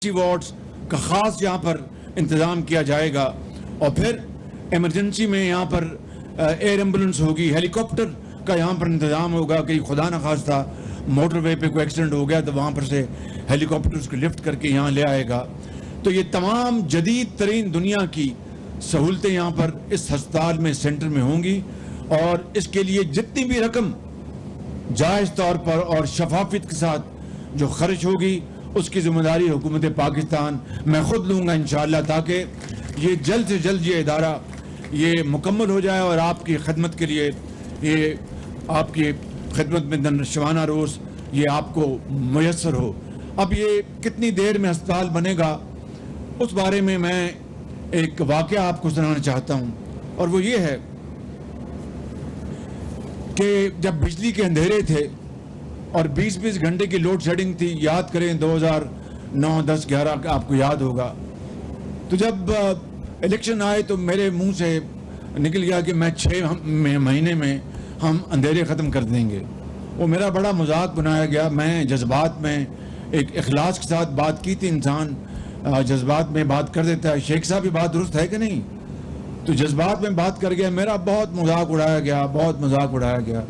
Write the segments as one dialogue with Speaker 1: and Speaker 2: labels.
Speaker 1: Wards کا خاص یہاں پر انتظام کیا جائے گا، اور پھر ایمرجنسی میں یہاں پر ایئر ایمبولنس ہوگی، ہیلی کاپٹر کا یہاں پر انتظام ہوگا کہ خدا نخواستہ موٹر وے پہ کوئی ایکسیڈنٹ ہو گیا تو وہاں پر سے ہیلی کاپٹر اس کو لفٹ کر کے یہاں لے آئے گا. تو یہ تمام جدید ترین دنیا کی سہولتیں یہاں پر اس ہسپتال میں سینٹر میں ہوں گی، اور اس کے لیے جتنی بھی رقم جائز طور پر اور شفافیت کے ساتھ جو خرچ ہوگی اس کی ذمہ داری حکومت پاکستان میں خود لوں گا انشاءاللہ، تاکہ یہ جلد سے جلد یہ ادارہ یہ مکمل ہو جائے اور آپ کی خدمت کے لیے یہ آپ کی خدمت میں شبانہ روز یہ آپ کو میسر ہو. اب یہ کتنی دیر میں ہسپتال بنے گا اس بارے میں ایک واقعہ آپ کو سنانا چاہتا ہوں، اور وہ یہ ہے کہ جب بجلی کے اندھیرے تھے اور 20 گھنٹے کی لوڈ شیڈنگ تھی، یاد کریں 2009 10 11 آپ کو یاد ہوگا، تو جب الیکشن آئے تو میرے منہ سے نکل گیا کہ میں 6 مہینے میں ہم اندھیرے ختم کر دیں گے. وہ میرا بڑا مذاق بنایا گیا. میں جذبات میں ایک اخلاص کے ساتھ بات کی تھی، انسان جذبات میں بات کر دیتا ہے. شیخ صاحب یہ بات درست ہے کہ نہیں؟ تو جذبات میں بات کر گیا، میرا بہت مذاق اڑایا گیا.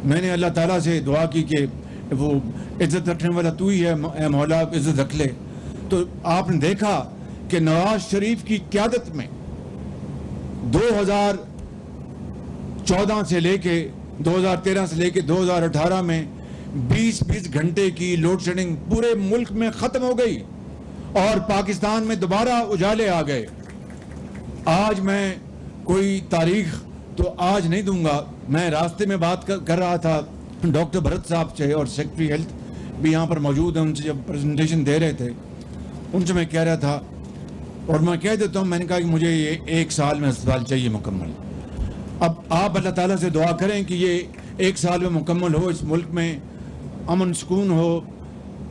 Speaker 1: میں نے اللہ تعالیٰ سے دعا کی کہ وہ عزت رکھنے والا تو ہی ہے، اے مولا عزت رکھ لے. تو آپ نے دیکھا کہ نواز شریف کی قیادت میں 2014 سے لے کے 2013 سے لے کے 2018 میں 20 گھنٹے کی لوڈ شیڈنگ پورے ملک میں ختم ہو گئی اور پاکستان میں دوبارہ اجالے آ گئے. آج میں کوئی تاریخ تو آج نہیں دوں گا. میں راستے میں بات کر رہا تھا ڈاکٹر بھرت صاحب سے، اور سیکرٹری ہیلتھ بھی یہاں پر موجود ہیں، ان سے جب پریزنٹیشن دے رہے تھے ان سے میں کہہ رہا تھا، اور میں کہہ دیتا ہوں، میں نے کہا کہ مجھے یہ 1 سال میں ہسپتال چاہیے مکمل. اب آپ اللہ تعالیٰ سے دعا کریں کہ یہ 1 سال میں مکمل ہو، اس ملک میں امن سکون ہو،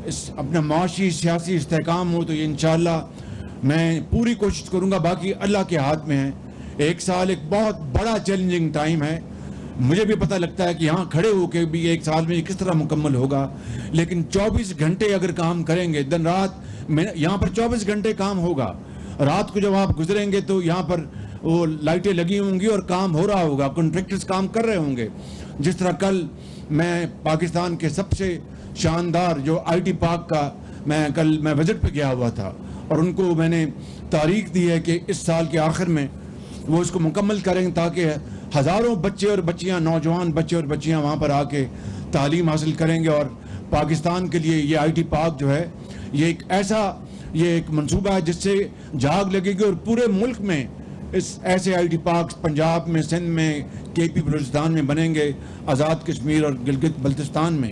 Speaker 1: اس اپنا معاشی سیاسی استحکام ہو. تو یہ انشاءاللہ میں پوری کوشش کروں گا. باقی اللہ کے ہاتھ میں ہے. 1 سال ایک بہت بڑا چیلنجنگ ٹائم ہے. مجھے بھی پتہ لگتا ہے کہ یہاں کھڑے ہو کے بھی 1 سال میں یہ کس طرح مکمل ہوگا، لیکن 24 گھنٹے اگر کام کریں گے دن رات میں، یہاں پر 24 گھنٹے کام ہوگا. رات کو جب آپ گزریں گے تو یہاں پر وہ لائٹیں لگی ہوں گی اور کام ہو رہا ہوگا، کنٹریکٹرز کام کر رہے ہوں گے. جس طرح کل میں پاکستان کے سب سے شاندار جو IT پارک کا کل میں وزٹ پہ گیا ہوا تھا، اور ان کو میں نے تاریخ دی ہے کہ اس سال کے آخر میں وہ اس کو مکمل کریں تاکہ ہزاروں بچے اور بچیاں، نوجوان بچے اور بچیاں وہاں پر آ کے تعلیم حاصل کریں گے. اور پاکستان کے لیے یہ IT پارک جو ہے یہ ایک منصوبہ ہے جس سے جاگ لگے گی، اور پورے ملک میں ایسے IT پارکس پنجاب میں، سندھ میں، KP بلوچستان میں بنیں گے، آزاد کشمیر اور گلگت بلتستان میں.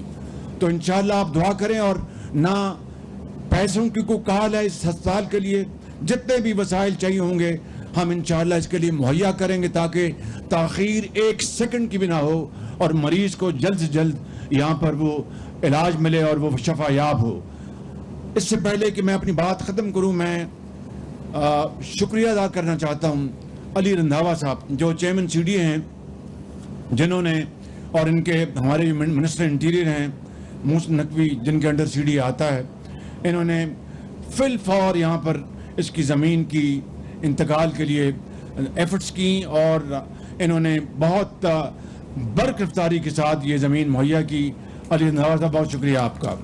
Speaker 1: تو انشاءاللہ آپ دعا کریں، اور نہ پیسوں کی کوئی کال ہے اس ہسپتال کے لیے. جتنے بھی وسائل چاہیے ہوں گے ہم انشاءاللہ اس کے لیے مہیا کریں گے تاکہ تاخیر 1 سیکنڈ کی بھی نہ ہو اور مریض کو جلد سے جلد یہاں پر وہ علاج ملے اور وہ شفا یاب ہو. اس سے پہلے کہ میں اپنی بات ختم کروں، میں شکریہ ادا کرنا چاہتا ہوں علی رندھاوا صاحب جو چیئرمین CDA ہیں، جنہوں نے، اور ان کے ہمارے منسٹر انٹیریئر ہیں محسن نقوی جن کے انڈر CDA آتا ہے، انہوں نے فی الفور یہاں پر اس کی زمین کی انتقال کے لیے ایفرٹس کی، اور انہوں نے بہت برق رفتاری کے ساتھ یہ زمین مہیا کی. علی رندھاوا صاحب بہت شکریہ آپ کا.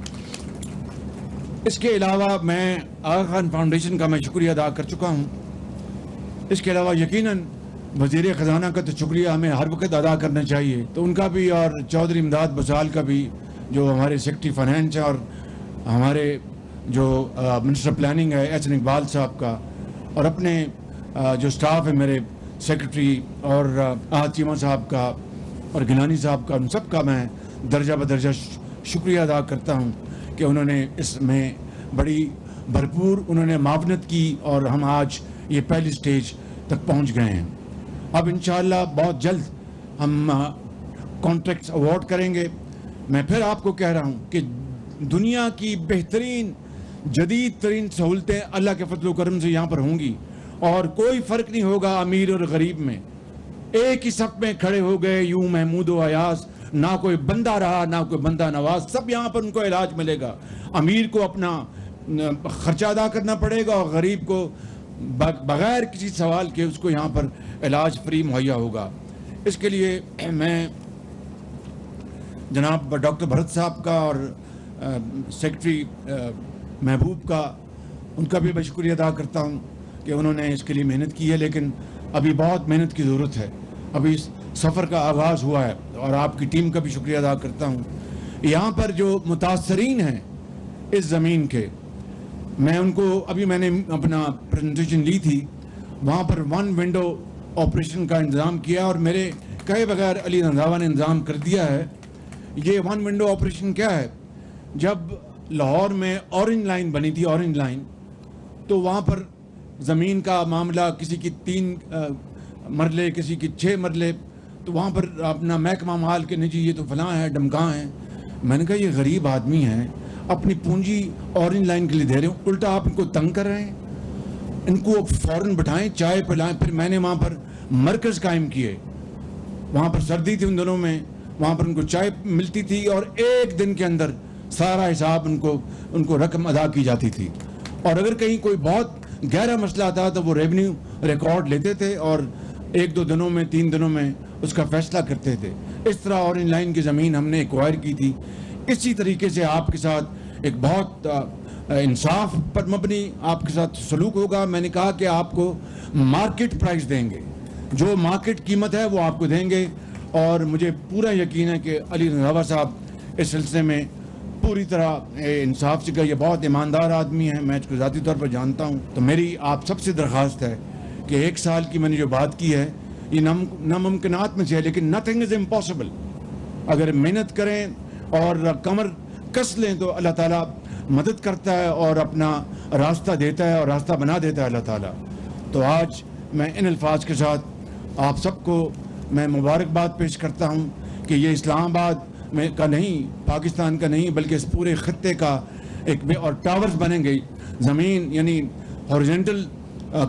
Speaker 1: اس کے علاوہ میں آغا خان فاؤنڈیشن کا میں شکریہ ادا کر چکا ہوں. اس کے علاوہ یقیناً وزیر خزانہ کا تو شکریہ ہمیں ہر وقت ادا کرنا چاہیے، تو ان کا بھی، اور چودھری امداد بسال کا بھی جو ہمارے سیکرٹری فائنینس ہیں، اور ہمارے جو منسٹر پلاننگ ہے احسن اقبال صاحب کا، اور اپنے جو سٹاف ہے میرے سیکرٹری اور چیمہ صاحب کا اور گیلانی صاحب کا، ان سب کا میں درجہ بدرجہ شکریہ ادا کرتا ہوں کہ انہوں نے اس میں بڑی بھرپور انہوں نے معاونت کی، اور ہم آج یہ پہلی سٹیج تک پہنچ گئے ہیں. اب انشاءاللہ بہت جلد ہم کانٹریکٹس اوارڈ کریں گے. میں پھر آپ کو کہہ رہا ہوں کہ دنیا کی بہترین جدید ترین سہولتیں اللہ کے فضل و کرم سے یہاں پر ہوں گی، اور کوئی فرق نہیں ہوگا امیر اور غریب میں. ایک ہی صف میں کھڑے ہو گئے یوں محمود و ایاز، نہ کوئی بندہ رہا نہ کوئی بندہ نواز، سب یہاں پر ان کو علاج ملے گا. امیر کو اپنا خرچہ ادا کرنا پڑے گا، اور غریب کو بغیر کسی سوال کے اس کو یہاں پر علاج فری مہیا ہوگا۔ اس کے لیے میں جناب ڈاکٹر بھرت صاحب کا اور سیکرٹری محبوب کا، ان کا بھی میں شکریہ ادا کرتا ہوں کہ انہوں نے اس کے لیے محنت کی ہے، لیکن ابھی بہت محنت کی ضرورت ہے، ابھی اس سفر کا آغاز ہوا ہے، اور آپ کی ٹیم کا بھی شکریہ ادا کرتا ہوں۔ یہاں پر جو متاثرین ہیں اس زمین کے، میں ان کو ابھی میں نے اپنا پریزنٹیشن لی تھی، وہاں پر 1 ونڈو آپریشن کا انتظام کیا، اور میرے کہے بغیر علی رنداوا نے انتظام کر دیا ہے۔ یہ 1 ونڈو آپریشن کیا ہے؟ جب لاہور میں اورنج لائن بنی تھی، اورنج لائن، تو وہاں پر زمین کا معاملہ، کسی کی 3 مرلے، کسی کی 6 مرلے، تو وہاں پر اپنا محکمہ مال کے نہیں جی یہ تو فلاں ہے، ڈمکاں ہیں۔ میں نے کہا یہ غریب آدمی ہیں، اپنی پونجی اورنج لائن کے لیے دے رہے ہیں، الٹا آپ ان کو تنگ کر رہے ہیں۔ ان کو فوراً بٹھائیں، چائے پلائیں۔ پھر میں نے وہاں پر مرکز قائم کیے، وہاں پر سردی تھی ان دنوں میں، وہاں پر ان کو چائے ملتی تھی، اور 1 دن کے اندر سارا حساب ان کو رقم ادا کی جاتی تھی۔ اور اگر کہیں کوئی بہت گہرا مسئلہ آتا تو وہ ریونیو ریکارڈ لیتے تھے، اور 1-2 دنوں میں، 3 دنوں میں اس کا فیصلہ کرتے تھے۔ اس طرح اورنج لائن کی زمین ہم نے ایکوائر کی تھی۔ اسی طریقے سے آپ کے ساتھ ایک بہت انصاف پر مبنی آپ کے ساتھ سلوک ہوگا۔ میں نے کہا کہ آپ کو مارکیٹ پرائز دیں گے، جو مارکیٹ قیمت ہے وہ آپ کو دیں گے، اور مجھے پورا یقین ہے کہ علی رنداوا صاحب اس سلسلے میں پوری طرح انصاف سے، یہ بہت ایماندار آدمی ہیں، میں اس کو ذاتی طور پر جانتا ہوں۔ تو میری آپ سب سے درخواست ہے کہ 1 سال کی میں نے جو بات کی ہے، یہ ناممکنات میں سے ہے، لیکن نتھنگ از امپاسبل۔ اگر محنت کریں اور کمر کس لیں تو اللہ تعالیٰ مدد کرتا ہے اور اپنا راستہ دیتا ہے، اور راستہ بنا دیتا ہے اللہ تعالیٰ۔ تو آج میں ان الفاظ کے ساتھ آپ سب کو میں مبارکباد پیش کرتا ہوں کہ یہ اسلام آباد میں کا نہیں، پاکستان کا نہیں، بلکہ اس پورے خطے کا ایک، اور ٹاورز بنیں گے، زمین یعنی ہارزنٹل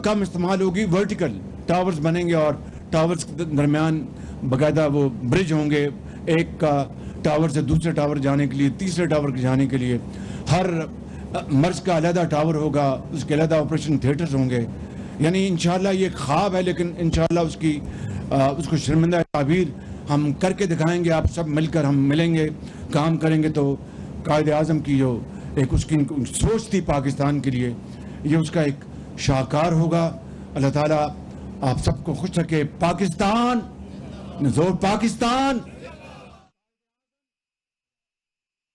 Speaker 1: کم استعمال ہوگی، ورٹیکل ٹاورز بنیں گے، اور ٹاورز کے درمیان باقاعدہ وہ برج ہوں گے، ایک کا ٹاور سے دوسرے ٹاور جانے کے لیے، تیسرے ٹاور کے جانے کے لیے۔ ہر مرض کا علیحدہ ٹاور ہوگا، اس کے علیحدہ آپریشن تھیٹرز ہوں گے۔ یعنی انشاءاللہ یہ ایک خواب ہے، لیکن انشاءاللہ اس کو شرمندہ تعبیر ہم کر کے دکھائیں گے۔ آپ سب مل کر ہم ملیں گے، کام کریں گے، تو قائد اعظم کی جو ایک اس کی سوچ تھی پاکستان کے لیے، یہ اس کا ایک شاہکار ہوگا۔ اللہ تعالیٰ آپ سب کو خوش رکھے۔ پاکستان زور، پاکستان